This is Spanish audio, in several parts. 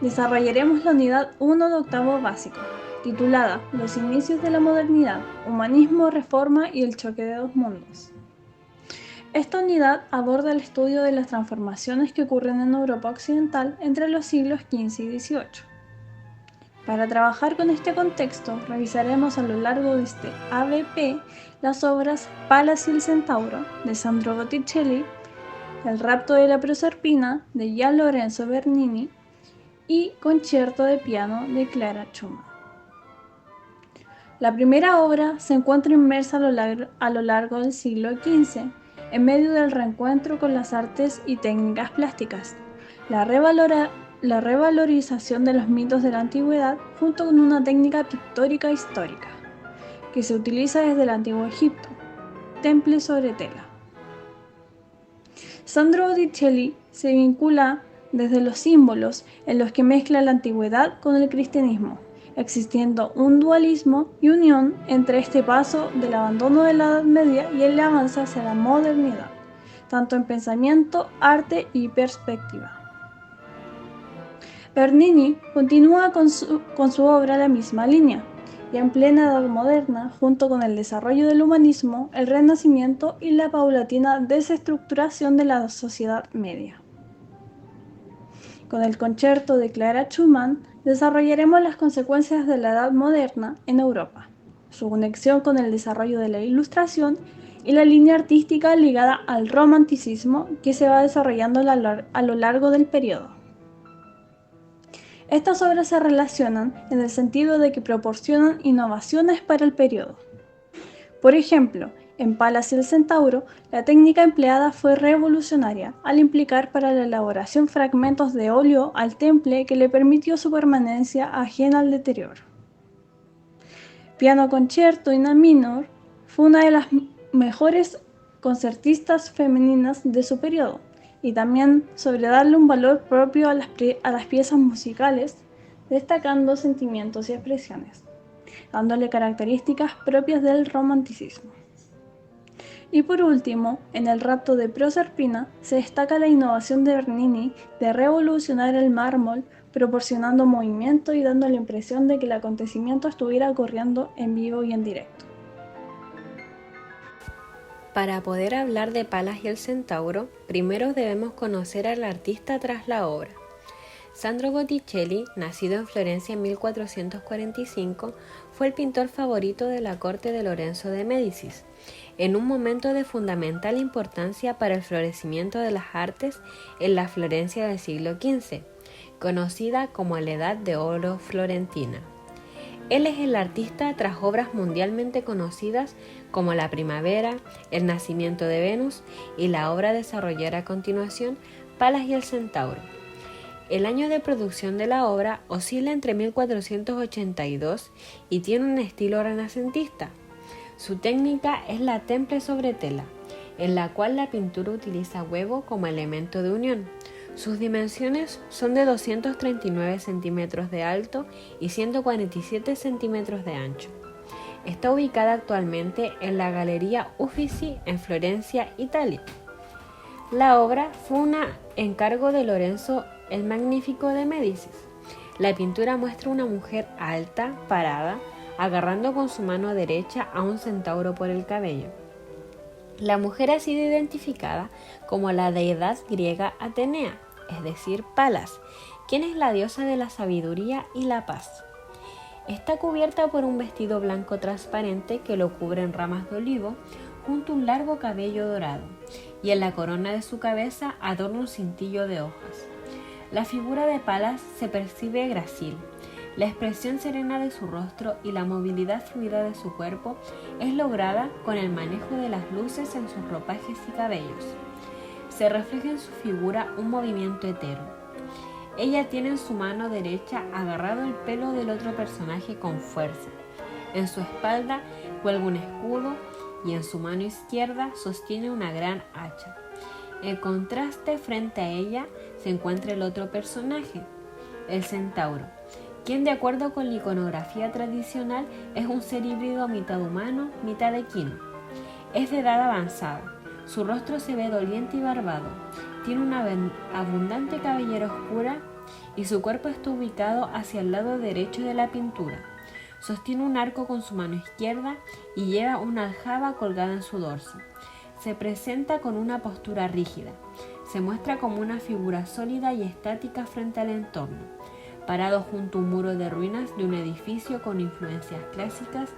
desarrollaremos la unidad 1 de octavo básico, titulada Los inicios de la modernidad, humanismo, reforma y el choque de dos mundos. Esta unidad aborda el estudio de las transformaciones que ocurren en Europa Occidental entre los siglos XV y XVIII. Para trabajar con este contexto, revisaremos a lo largo de este ABP las obras Palas y el Centauro, de Sandro Botticelli, El rapto de la Proserpina, de Gian Lorenzo Bernini, y Concierto de piano, de Clara Schumann. La primera obra se encuentra inmersa a lo largo del siglo XV, en medio del reencuentro con las artes y técnicas plásticas, la revalorización de los mitos de la antigüedad junto con una técnica pictórica histórica, que se utiliza desde el Antiguo Egipto, temple sobre tela. Sandro Botticelli se vincula desde los símbolos en los que mezcla la antigüedad con el cristianismo, existiendo un dualismo y unión entre este paso del abandono de la Edad Media y el avance hacia la modernidad, tanto en pensamiento, arte y perspectiva. Bernini continúa con su obra la misma línea, y en plena Edad Moderna, junto con el desarrollo del humanismo, el Renacimiento y la paulatina desestructuración de la sociedad media. Con el concierto de Clara Schumann desarrollaremos las consecuencias de la Edad Moderna en Europa, su conexión con el desarrollo de la Ilustración y la línea artística ligada al romanticismo que se va desarrollando a lo largo del periodo. Estas obras se relacionan en el sentido de que proporcionan innovaciones para el periodo. Por ejemplo, en Palas y el Centauro, la técnica empleada fue revolucionaria al implicar para la elaboración fragmentos de óleo al temple que le permitió su permanencia ajena al deterioro. Piano Concierto in A Minor fue una de las mejores concertistas femeninas de su periodo, y también sobre darle un valor propio a las piezas musicales, destacando sentimientos y expresiones, dándole características propias del romanticismo. Y por último, en El rapto de Proserpina se destaca la innovación de Bernini de revolucionar el mármol, proporcionando movimiento y dando la impresión de que el acontecimiento estuviera ocurriendo en vivo y en directo. Para poder hablar de Palas y el Centauro, primero debemos conocer al artista tras la obra. Sandro Botticelli, nacido en Florencia en 1445, fue el pintor favorito de la corte de Lorenzo de Médicis, en un momento de fundamental importancia para el florecimiento de las artes en la Florencia del siglo XV, conocida como la Edad de Oro florentina. Él es el artista tras obras mundialmente conocidas como La Primavera, El Nacimiento de Venus y la obra desarrollada a continuación, Palas y el Centauro. El año de producción de la obra oscila entre 1482 y tiene un estilo renacentista. Su técnica es la temple sobre tela, en la cual la pintura utiliza huevo como elemento de unión. Sus dimensiones son de 239 centímetros de alto y 147 centímetros de ancho. Está ubicada actualmente en la Galería Uffizi en Florencia, Italia. La obra fue un encargo de Lorenzo el Magnífico de Médicis. La pintura muestra una mujer alta, parada, agarrando con su mano derecha a un centauro por el cabello. La mujer ha sido identificada como la deidad griega Atenea, es decir, Palas, quien es la diosa de la sabiduría y la paz. Está cubierta por un vestido blanco transparente que lo cubre en ramas de olivo junto a un largo cabello dorado, y en la corona de su cabeza adorna un cintillo de hojas. La figura de Palas se percibe grácil. La expresión serena de su rostro y la movilidad fluida de su cuerpo es lograda con el manejo de las luces en sus ropajes y cabellos. Se refleja en su figura un movimiento eterno. Ella tiene en su mano derecha agarrado el pelo del otro personaje con fuerza. En su espalda cuelga un escudo y en su mano izquierda sostiene una gran hacha. En contraste, frente a ella se encuentra el otro personaje, el centauro, quien de acuerdo con la iconografía tradicional es un ser híbrido mitad humano, mitad equino. Es de edad avanzada, su rostro se ve doliente y barbado, tiene una abundante cabellera oscura y su cuerpo está ubicado hacia el lado derecho de la pintura. Sostiene un arco con su mano izquierda y lleva una aljaba colgada en su dorso. Se presenta con una postura rígida. Se muestra como una figura sólida y estática frente al entorno, parado junto a un muro de ruinas de un edificio con influencias clásicas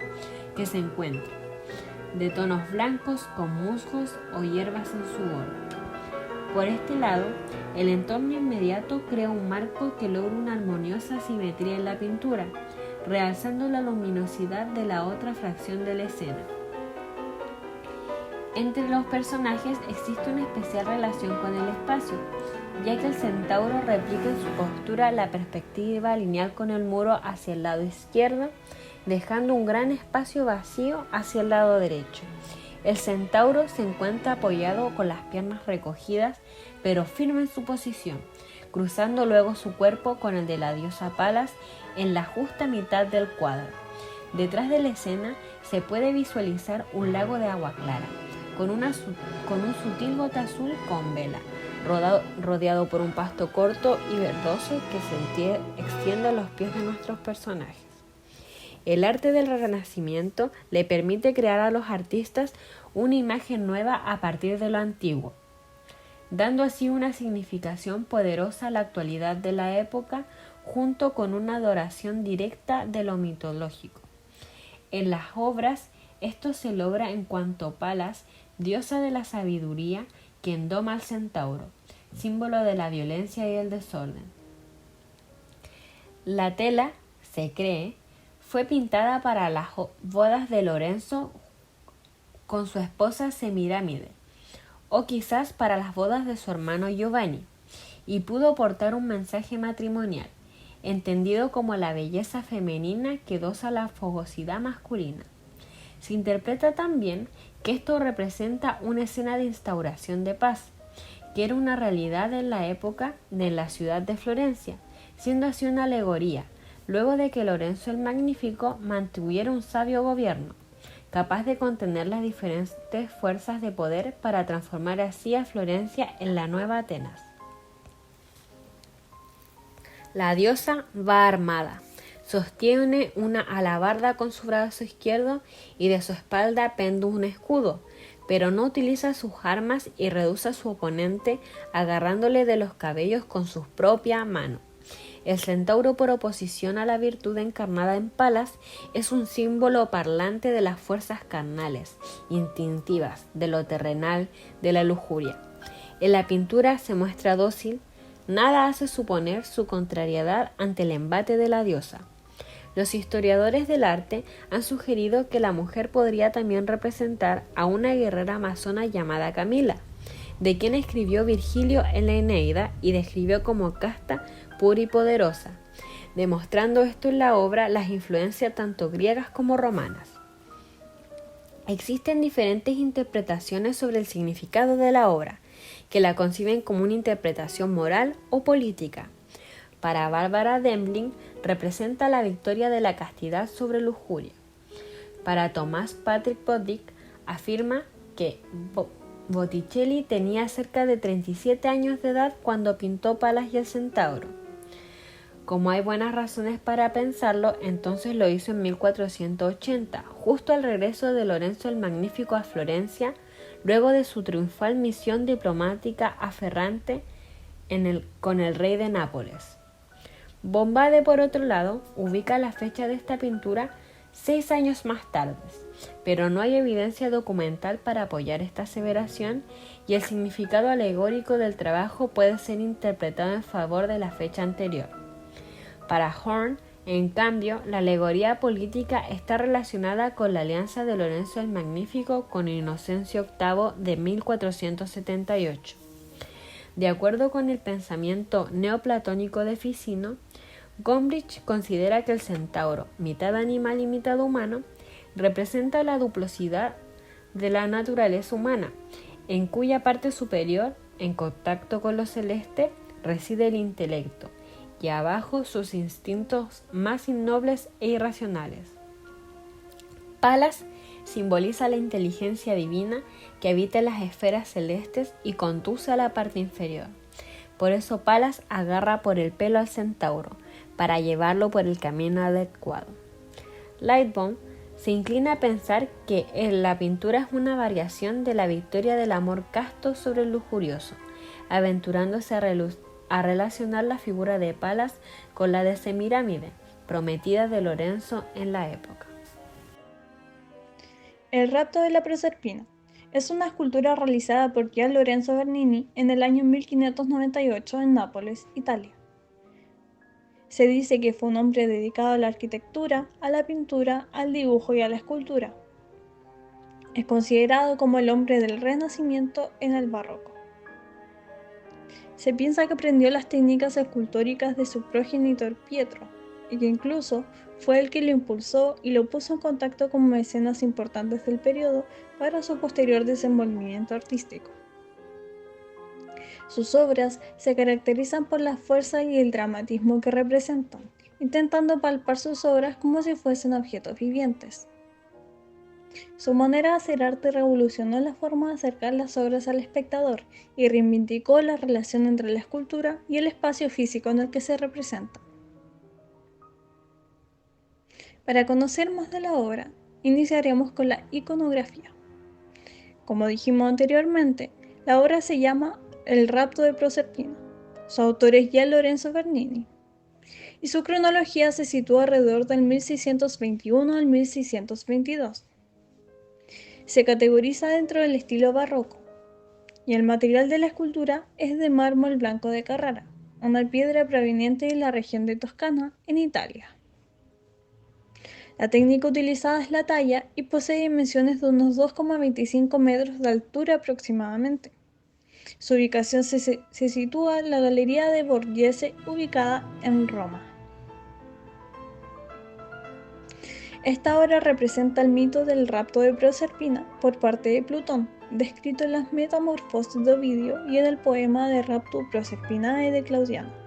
que se encuentra, de tonos blancos con musgos o hierbas en su borde. Por este lado, el entorno inmediato crea un marco que logra una armoniosa simetría en la pintura, realzando la luminosidad de la otra fracción de la escena. Entre los personajes existe una especial relación con el espacio, ya que el centauro replica en su postura la perspectiva lineal con el muro hacia el lado izquierdo, dejando un gran espacio vacío hacia el lado derecho. El centauro se encuentra apoyado con las piernas recogidas, pero firme en su posición, cruzando luego su cuerpo con el de la diosa Palas en la justa mitad del cuadro. Detrás de la escena se puede visualizar un lago de agua clara, con un sutil bote azul con vela, rodeado por un pasto corto y verdoso que se extiende a los pies de nuestros personajes. El arte del Renacimiento le permite crear a los artistas una imagen nueva a partir de lo antiguo, dando así una significación poderosa a la actualidad de la época, junto con una adoración directa de lo mitológico. En las obras, esto se logra en cuanto Palas, diosa de la sabiduría, quien doma al centauro, símbolo de la violencia y el desorden. La tela, se cree, fue pintada para las bodas de Lorenzo con su esposa Semiramide, o quizás para las bodas de su hermano Giovanni, y pudo portar un mensaje matrimonial, entendido como la belleza femenina que dosa la fogosidad masculina. Se interpreta también que esto representa una escena de instauración de paz, que era una realidad en la época de la ciudad de Florencia, siendo así una alegoría, luego de que Lorenzo el Magnífico mantuviera un sabio gobierno, capaz de contener las diferentes fuerzas de poder para transformar así a Florencia en la nueva Atenas. La diosa va armada. Sostiene una alabarda con su brazo izquierdo y de su espalda pende un escudo, pero no utiliza sus armas y reduce a su oponente agarrándole de los cabellos con su propia mano. El centauro, por oposición a la virtud encarnada en Palas, es un símbolo parlante de las fuerzas carnales, instintivas, de lo terrenal, de la lujuria. En la pintura se muestra dócil, nada hace suponer su contrariedad ante el embate de la diosa. Los historiadores del arte han sugerido que la mujer podría también representar a una guerrera amazona llamada Camila, de quien escribió Virgilio en la Eneida y describió como casta, pura y poderosa, demostrando esto en la obra las influencias tanto griegas como romanas. Existen diferentes interpretaciones sobre el significado de la obra, que la conciben como una interpretación moral o política. Para Bárbara Demling representa la victoria de la castidad sobre lujuria. Para Tomás Patrick Bodick afirma que Botticelli tenía cerca de 37 años de edad cuando pintó Palas y el centauro. Como hay buenas razones para pensarlo, entonces lo hizo en 1480, justo al regreso de Lorenzo el Magnífico a Florencia, luego de su triunfal misión diplomática a Ferrante con el rey de Nápoles. Bombade, por otro lado, ubica la fecha de esta pintura 6 años más tarde, pero no hay evidencia documental para apoyar esta aseveración y el significado alegórico del trabajo puede ser interpretado en favor de la fecha anterior. Para Horn, en cambio, la alegoría política está relacionada con la alianza de Lorenzo el Magnífico con Inocencio VIII de 1478. De acuerdo con el pensamiento neoplatónico de Ficino, Gombrich considera que el centauro, mitad animal y mitad humano, representa la duplosidad de la naturaleza humana, en cuya parte superior, en contacto con lo celeste, reside el intelecto, y abajo sus instintos más innobles e irracionales. Palas simboliza la inteligencia divina que habita en las esferas celestes y conduce a la parte inferior. Por eso Palas agarra por el pelo al centauro, para llevarlo por el camino adecuado. Lightbone se inclina a pensar que la pintura es una variación de la victoria del amor casto sobre el lujurioso, aventurándose a relacionar la figura de Palas con la de Semiramide, prometida de Lorenzo en la época. El rapto de la Proserpina es una escultura realizada por Gian Lorenzo Bernini en el año 1598 en Nápoles, Italia. Se dice que fue un hombre dedicado a la arquitectura, a la pintura, al dibujo y a la escultura. Es considerado como el hombre del Renacimiento en el Barroco. Se piensa que aprendió las técnicas escultóricas de su progenitor Pietro, y que incluso fue el que lo impulsó y lo puso en contacto con mecenas importantes del periodo para su posterior desenvolvimiento artístico. Sus obras se caracterizan por la fuerza y el dramatismo que representan, intentando palpar sus obras como si fuesen objetos vivientes. Su manera de hacer arte revolucionó la forma de acercar las obras al espectador y reivindicó la relación entre la escultura y el espacio físico en el que se representa. Para conocer más de la obra, iniciaremos con la iconografía. Como dijimos anteriormente, la obra se llama El rapto de Proserpina. Su autor es Gian Lorenzo Bernini, y su cronología se sitúa alrededor del 1621 al 1622. Se categoriza dentro del estilo barroco, y el material de la escultura es de mármol blanco de Carrara, una piedra proveniente de la región de Toscana, en Italia. La técnica utilizada es la talla y posee dimensiones de unos 2,25 metros de altura aproximadamente. Su ubicación se sitúa en la Galería de Borghese, ubicada en Roma. Esta obra representa el mito del rapto de Proserpina por parte de Plutón, descrito en las Metamorfosis de Ovidio y en el poema de Raptu Proserpinae de Claudiano.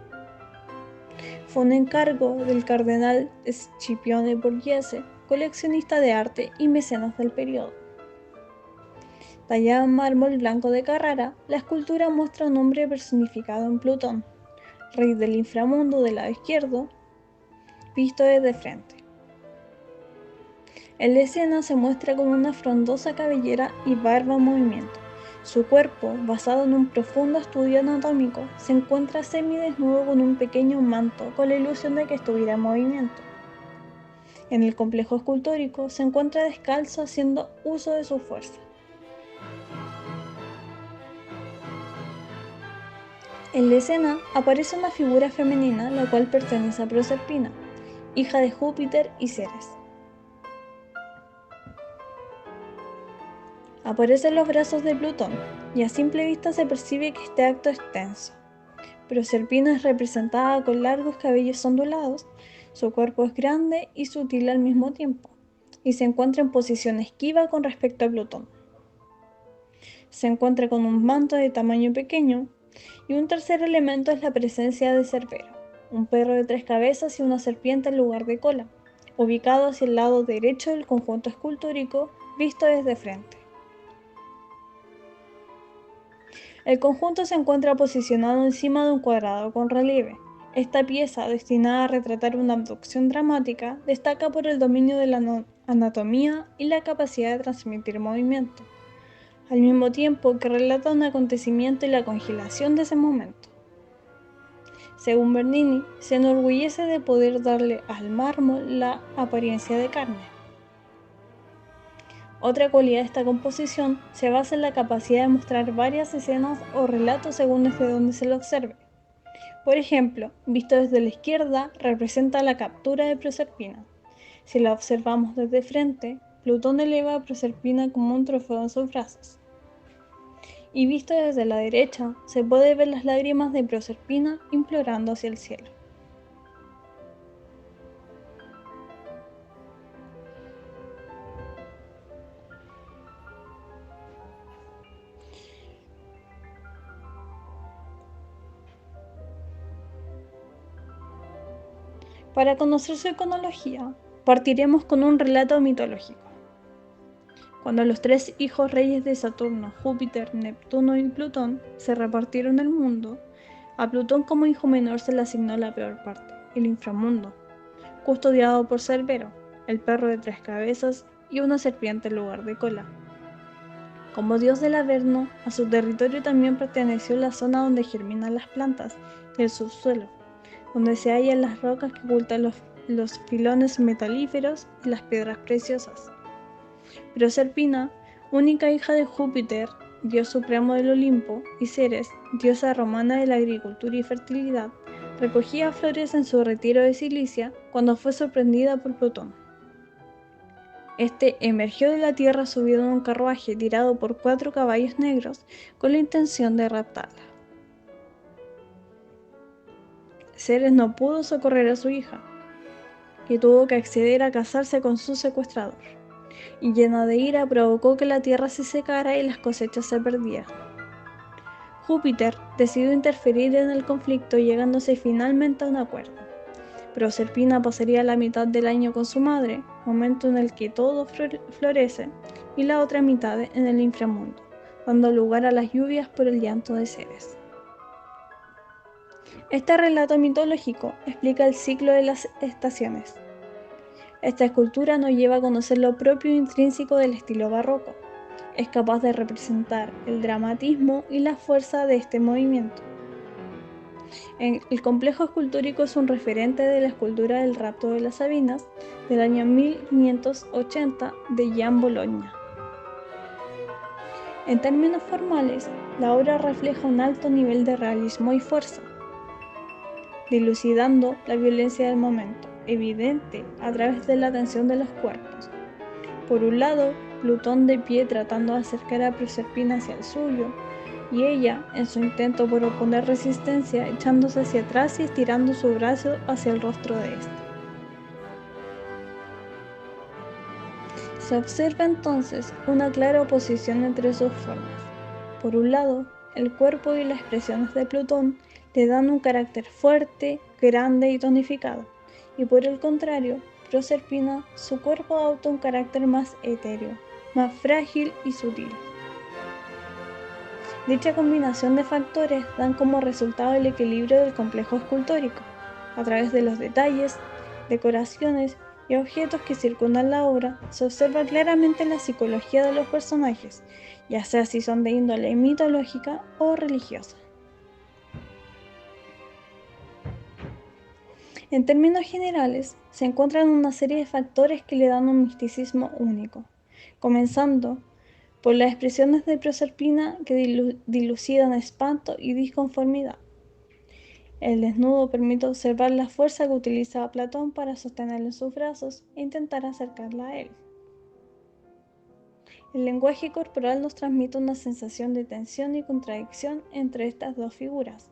Fue un encargo del cardenal Scipione Borghese, coleccionista de arte y mecenas del periodo. Tallada en mármol blanco de Carrara, la escultura muestra a un hombre personificado en Plutón, rey del inframundo del lado izquierdo, visto desde frente. En la escena se muestra con una frondosa cabellera y barba en movimiento. Su cuerpo, basado en un profundo estudio anatómico, se encuentra semidesnudo con un pequeño manto con la ilusión de que estuviera en movimiento. En el complejo escultórico se encuentra descalzo haciendo uso de su fuerza. En la escena aparece una figura femenina la cual pertenece a Proserpina, hija de Júpiter y Ceres. Aparece en los brazos de Plutón, y a simple vista se percibe que este acto es tenso. Proserpina es representada con largos cabellos ondulados, su cuerpo es grande y sutil al mismo tiempo, y se encuentra en posición esquiva con respecto a Plutón. Se encuentra con un manto de tamaño pequeño, y un tercer elemento es la presencia de Cerbero, un perro de 3 cabezas y una serpiente en lugar de cola, ubicado hacia el lado derecho del conjunto escultórico visto desde frente. El conjunto se encuentra posicionado encima de un cuadrado con relieve. Esta pieza, destinada a retratar una abducción dramática, destaca por el dominio de la anatomía y la capacidad de transmitir movimiento, al mismo tiempo que relata un acontecimiento y la congelación de ese momento. Según Bernini, se enorgullece de poder darle al mármol la apariencia de carne. Otra cualidad de esta composición se basa en la capacidad de mostrar varias escenas o relatos según desde donde se lo observe. Por ejemplo, visto desde la izquierda, representa la captura de Proserpina. Si la observamos desde frente, Plutón eleva a Proserpina como un trofeo en sus brazos. Y visto desde la derecha, se puede ver las lágrimas de Proserpina implorando hacia el cielo. Para conocer su iconología, partiremos con un relato mitológico. Cuando los 3 hijos reyes de Saturno, Júpiter, Neptuno y Plutón, se repartieron el mundo, A Plutón como hijo menor se le asignó la peor parte, el inframundo, custodiado por Cerbero, el perro de 3 cabezas y una serpiente en lugar de cola. Como dios del Averno, a su territorio también perteneció la zona donde germinan las plantas y el subsuelo, donde se hallan las rocas que ocultan los filones metalíferos y las piedras preciosas. Proserpina, única hija de Júpiter, dios supremo del Olimpo, y Ceres, diosa romana de la agricultura y fertilidad, recogía flores en su retiro de Cilicia cuando fue sorprendida por Plutón. Este emergió de la tierra subido en un carruaje tirado por 4 caballos negros con la intención de raptarla. Ceres no pudo socorrer a su hija, que tuvo que acceder a casarse con su secuestrador, y llena de ira provocó que la tierra se secara y las cosechas se perdieran. Júpiter decidió interferir en el conflicto, llegándose finalmente a un acuerdo. Proserpina pasaría la mitad del año con su madre, momento en el que todo florece, y la otra mitad en el inframundo, dando lugar a las lluvias por el llanto de Ceres. Este relato mitológico explica el ciclo de las estaciones. Esta escultura nos lleva a conocer lo propio e intrínseco del estilo barroco. Es capaz de representar el dramatismo y la fuerza de este movimiento. El complejo escultórico es un referente de la escultura del rapto de las Sabinas del año 1580 de Jean Bologna. En términos formales, la obra refleja un alto nivel de realismo y fuerza, dilucidando la violencia del momento, evidente a través de la tensión de los cuerpos. Por un lado, Plutón de pie tratando de acercar a Proserpina hacia el suyo, y ella, en su intento por oponer resistencia, echándose hacia atrás y estirando su brazo hacia el rostro de éste. Se observa entonces una clara oposición entre sus formas. Por un lado, el cuerpo y las expresiones de Plutón le dan un carácter fuerte, grande y tonificado, y por el contrario, Proserpina, su cuerpo adopta un carácter más etéreo, más frágil y sutil. Dicha combinación de factores dan como resultado el equilibrio del complejo escultórico, a través de los detalles, decoraciones y objetos que circundan la obra. Se observa claramente la psicología de los personajes, ya sea si son de índole mitológica o religiosa. En términos generales, se encuentran una serie de factores que le dan un misticismo único, comenzando por las expresiones de Proserpina que dilucidan espanto y disconformidad. El desnudo permite observar la fuerza que utilizaba Platón para sostenerla en sus brazos e intentar acercarla a él. El lenguaje corporal nos transmite una sensación de tensión y contradicción entre estas dos figuras.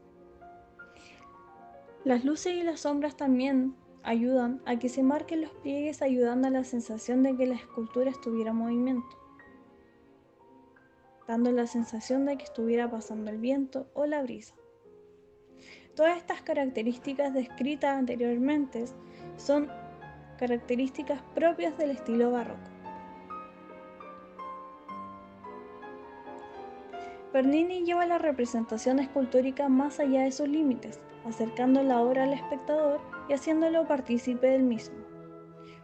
Las luces y las sombras también ayudan a que se marquen los pliegues, ayudando a la sensación de que la escultura estuviera en movimiento, dando la sensación de que estuviera pasando el viento o la brisa. Todas estas características descritas anteriormente son características propias del estilo barroco. Bernini lleva la representación escultórica más allá de sus límites, acercando la obra al espectador y haciéndolo partícipe del mismo.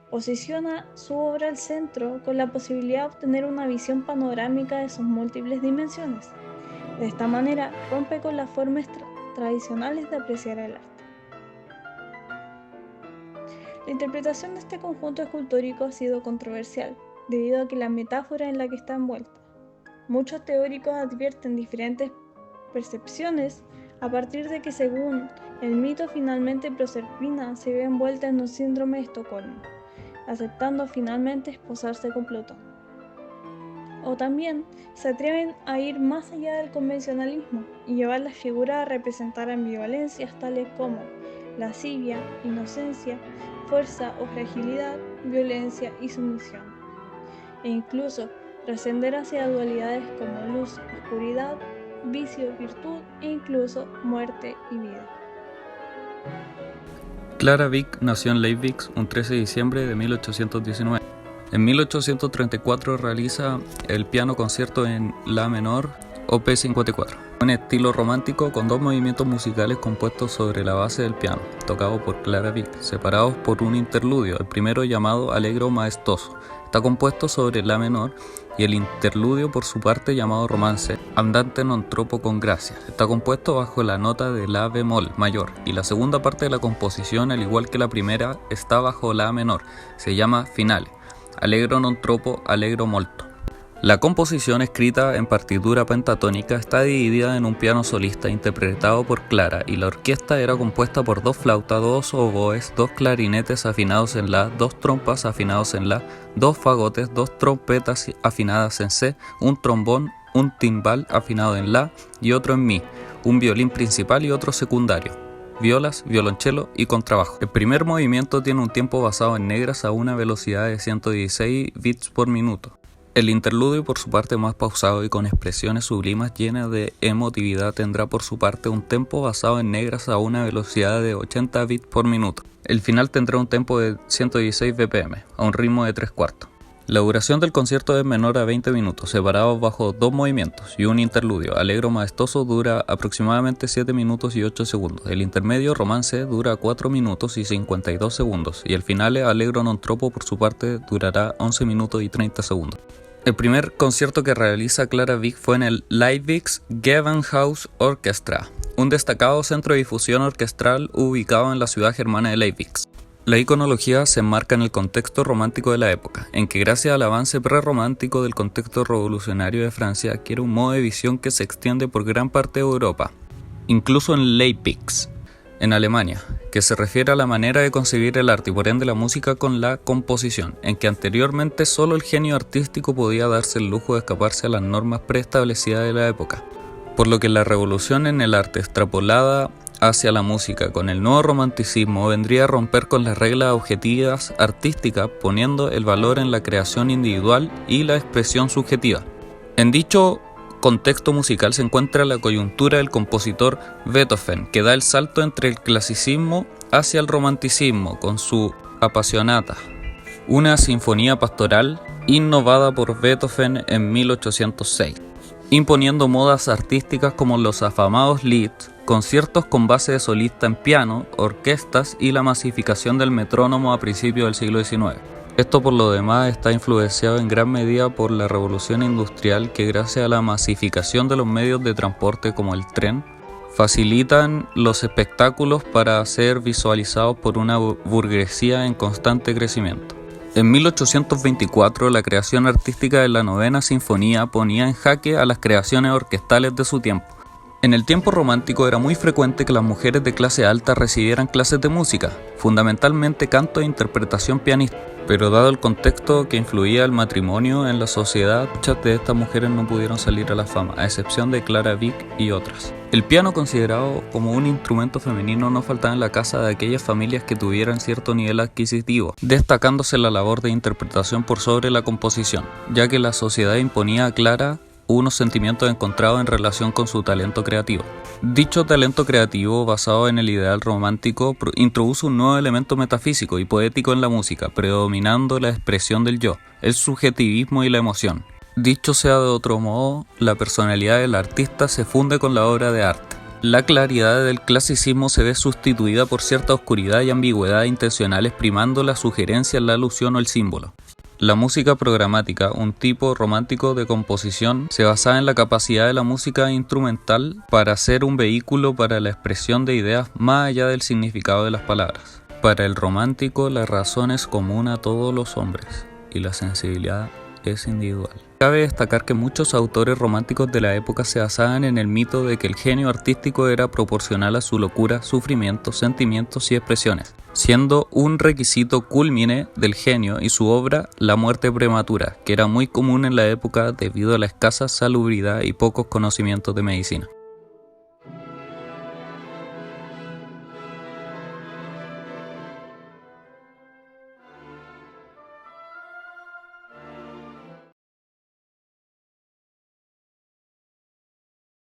Posiciona su obra al centro con la posibilidad de obtener una visión panorámica de sus múltiples dimensiones. De esta manera rompe con las formas tradicionales de apreciar el arte. La interpretación de este conjunto escultórico ha sido controversial, debido a que la metáfora en la que está envuelta. Muchos teóricos advierten diferentes percepciones a partir de que, según el mito, finalmente Proserpina se ve envuelta en un síndrome de Estocolmo, aceptando finalmente esposarse con Plutón. O también se atreven a ir más allá del convencionalismo y llevar la figura a representar ambivalencias tales como lascivia, inocencia, fuerza o fragilidad, violencia y sumisión, e incluso trascender hacia dualidades como luz, oscuridad, vicio, virtud e incluso muerte y vida. Clara Wieck nació en Leipzig un 13 de diciembre de 1819. En 1834 realiza el piano concierto en La menor, Op. 54. Un estilo romántico con dos movimientos musicales compuestos sobre la base del piano, tocado por Clara Wieck, separados por un interludio, el primero llamado Allegro maestoso. Está compuesto sobre la menor y el interludio por su parte llamado romance, andante non troppo con gracia. Está compuesto bajo la nota de la bemol mayor y la segunda parte de la composición, al igual que la primera, está bajo la menor. Se llama finale, allegro non troppo, allegro molto. La composición, escrita en partitura pentatónica, está dividida en un piano solista interpretado por Clara, y la orquesta era compuesta por dos flautas, dos oboes, dos clarinetes afinados en la, dos trompas afinados en la, dos fagotes, dos trompetas afinadas en C, un trombón, un timbal afinado en la y otro en mi, un violín principal y otro secundario, violas, violonchelo y contrabajo. El primer movimiento tiene un tiempo basado en negras a una velocidad de 116 bits por minuto. El interludio, por su parte, más pausado y con expresiones sublimes llenas de emotividad, tendrá por su parte un tempo basado en negras a una velocidad de 80 bits por minuto. El final tendrá un tempo de 116 bpm, a un ritmo de 3/4. La duración del concierto es menor a 20 minutos, separados bajo dos movimientos y un interludio. Allegro maestoso dura aproximadamente 7 minutos y 8 segundos. El intermedio, romance, dura 4 minutos y 52 segundos. Y el finale, Allegro non troppo, por su parte, durará 11 minutos y 30 segundos. El primer concierto que realiza Clara Wieck fue en el Leibniz Gewandhaus Orchestra, un destacado centro de difusión orquestral ubicado en la ciudad germana de Leibniz. La iconología se enmarca en el contexto romántico de la época, en que gracias al avance prerromántico del contexto revolucionario de Francia adquiere un modo de visión que se extiende por gran parte de Europa, incluso en Leipzig, en Alemania, que se refiere a la manera de concebir el arte y por ende la música con la composición, en que anteriormente solo el genio artístico podía darse el lujo de escaparse a las normas preestablecidas de la época, por lo que la revolución en el arte extrapolada hacia la música con el nuevo romanticismo vendría a romper con las reglas objetivas artísticas, poniendo el valor en la creación individual y la expresión subjetiva. En dicho contexto musical se encuentra la coyuntura del compositor Beethoven, que da el salto entre el clasicismo hacia el romanticismo con su Appassionata, una sinfonía pastoral innovada por Beethoven en 1806, imponiendo modas artísticas como los afamados Lieds, conciertos con base de solista en piano, orquestas y la masificación del metrónomo a principios del siglo XIX. Esto por lo demás está influenciado en gran medida por la revolución industrial que, gracias a la masificación de los medios de transporte como el tren, facilitan los espectáculos para ser visualizados por una burguesía en constante crecimiento. En 1824, la creación artística de la Novena Sinfonía ponía en jaque a las creaciones orquestales de su tiempo. En el tiempo romántico era muy frecuente que las mujeres de clase alta recibieran clases de música, fundamentalmente canto e interpretación pianística. Pero dado el contexto que influía el matrimonio en la sociedad, muchas de estas mujeres no pudieron salir a la fama, a excepción de Clara Wieck y otras. El piano, considerado como un instrumento femenino, no faltaba en la casa de aquellas familias que tuvieran cierto nivel adquisitivo, destacándose la labor de interpretación por sobre la composición, ya que la sociedad imponía a Clara unos sentimientos encontrados en relación con su talento creativo. Dicho talento creativo, basado en el ideal romántico, introduce un nuevo elemento metafísico y poético en la música, predominando la expresión del yo, el subjetivismo y la emoción. Dicho sea de otro modo, la personalidad del artista se funde con la obra de arte. La claridad del clasicismo se ve sustituida por cierta oscuridad y ambigüedad intencionales, primando la sugerencia, la alusión o el símbolo. La música programática, un tipo romántico de composición, se basaba en la capacidad de la música instrumental para ser un vehículo para la expresión de ideas más allá del significado de las palabras. Para el romántico, la razón es común a todos los hombres y la sensibilidad es individual. Cabe destacar que muchos autores románticos de la época se basaban en el mito de que el genio artístico era proporcional a su locura, sufrimientos, sentimientos y expresiones, siendo un requisito cúlmine del genio y su obra la muerte prematura, que era muy común en la época debido a la escasa salubridad y pocos conocimientos de medicina.